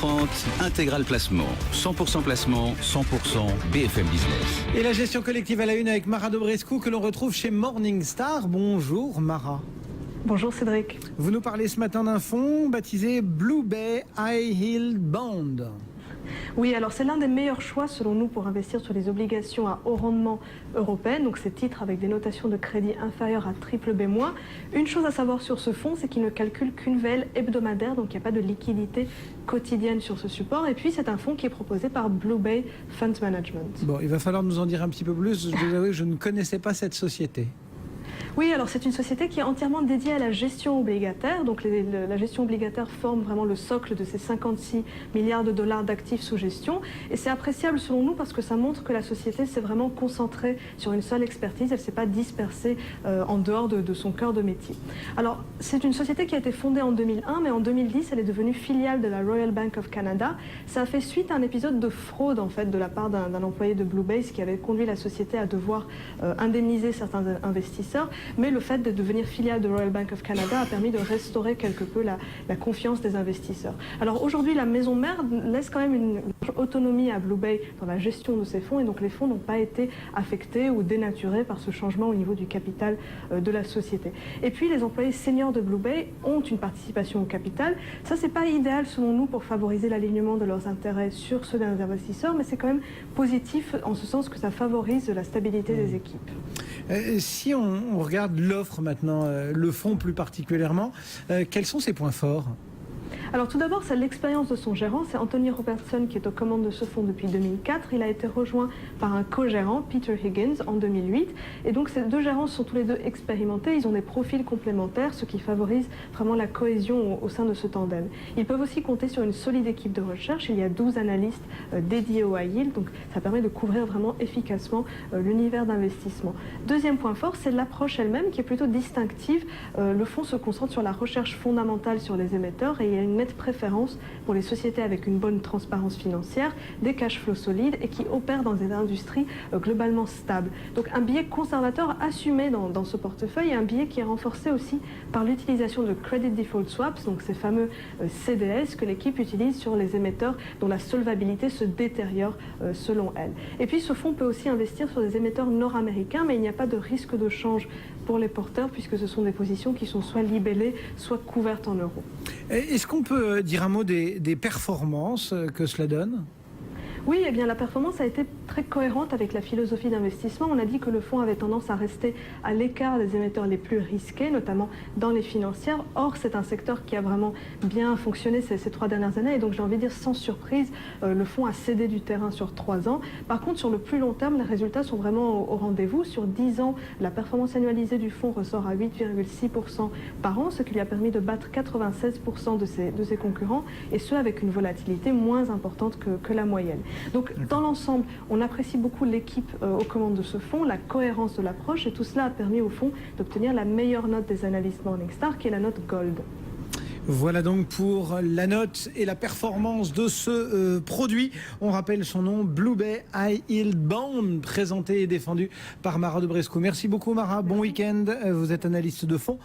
12h30, Intégral Placement. 100% placement, 100% BFM Business. Et la gestion collective à la une avec Mara Dobrescu que l'on retrouve chez Morningstar. Bonjour Mara. Bonjour Cédric. Vous nous parlez ce matin d'un fonds baptisé Blue Bay High Yield Bond. Oui, alors c'est l'un des meilleurs choix selon nous pour investir sur les obligations à haut rendement européennes, donc ces titres avec des notations de crédit inférieures à BBB-. Une chose à savoir sur ce fonds, c'est qu'il ne calcule qu'une VL hebdomadaire, donc il n'y a pas de liquidité quotidienne sur ce support. Et puis c'est un fonds qui est proposé par Blue Bay Fund Management. Bon, il va falloir nous en dire un petit peu plus. Je vous avoue que je ne connaissais pas cette société. Oui, alors c'est une société qui est entièrement dédiée à la gestion obligataire. Donc la gestion obligataire forme vraiment le socle de ces 56 milliards de dollars d'actifs sous gestion. Et c'est appréciable selon nous parce que ça montre que la société s'est vraiment concentrée sur une seule expertise. Elle ne s'est pas dispersée en dehors de son cœur de métier. Alors c'est une société qui a été fondée en 2001, mais en 2010, elle est devenue filiale de la Royal Bank of Canada. Ça a fait suite à un épisode de fraude en fait de la part d'un employé de Blue Bay qui avait conduit la société à devoir indemniser certains investisseurs. Mais le fait de devenir filiale de Royal Bank of Canada a permis de restaurer quelque peu la confiance des investisseurs. Alors aujourd'hui, la maison mère laisse quand même une autonomie à Blue Bay dans la gestion de ces fonds et donc les fonds n'ont pas été affectés ou dénaturés par ce changement au niveau du capital de la société. Et puis les employés seniors de Blue Bay ont une participation au capital. Ça, c'est pas idéal selon nous pour favoriser l'alignement de leurs intérêts sur ceux des investisseurs, mais c'est quand même positif en ce sens que ça favorise la stabilité des équipes. Si on regarde l'offre maintenant, le fonds plus particulièrement, quels sont ses points forts ? Alors tout d'abord, c'est l'expérience de son gérant, c'est Anthony Robertson qui est aux commandes de ce fonds depuis 2004. Il a été rejoint par un co-gérant, Peter Higgins, en 2008. Et donc ces deux gérants sont tous les deux expérimentés, ils ont des profils complémentaires, ce qui favorise vraiment la cohésion au sein de ce tandem. Ils peuvent aussi compter sur une solide équipe de recherche, il y a 12 analystes dédiés au high yield, donc ça permet de couvrir vraiment efficacement l'univers d'investissement. Deuxième point fort, c'est l'approche elle-même qui est plutôt distinctive. Le fonds se concentre sur la recherche fondamentale sur les émetteurs et il y a une nette préférence pour les sociétés avec une bonne transparence financière, des cash flows solides et qui opèrent dans des industries globalement stables. Donc un biais conservateur assumé dans ce portefeuille et un biais qui est renforcé aussi par l'utilisation de credit default swaps, donc ces fameux CDS que l'équipe utilise sur les émetteurs dont la solvabilité se détériore selon elle. Et puis ce fonds peut aussi investir sur des émetteurs nord-américains, mais il n'y a pas de risque de change pour les porteurs puisque ce sont des positions qui sont soit libellées, soit couvertes en euros. Est-ce qu'on peut dire un mot des performances que cela donne ? Oui, eh bien, la performance a été très cohérente avec la philosophie d'investissement. On a dit que le fonds avait tendance à rester à l'écart des émetteurs les plus risqués, notamment dans les financières. Or, c'est un secteur qui a vraiment bien fonctionné ces 3 dernières années. Et donc, j'ai envie de dire, sans surprise, le fonds a cédé du terrain sur 3 ans. Par contre, sur le plus long terme, les résultats sont vraiment au rendez-vous. Sur 10 ans, la performance annualisée du fonds ressort à 8,6% par an, ce qui lui a permis de battre 96% de ses concurrents, et ce, avec une volatilité moins importante que la moyenne. Donc dans l'ensemble, on apprécie beaucoup l'équipe aux commandes de ce fonds, la cohérence de l'approche, et tout cela a permis au fonds d'obtenir la meilleure note des analystes Morningstar, qui est la note Gold. Voilà donc pour la note et la performance de ce produit. On rappelle son nom, Blue Bay High Yield Bond, présenté et défendu par Mara Dobrescu. Merci beaucoup Mara, bon week-end. Vous êtes analyste de fonds.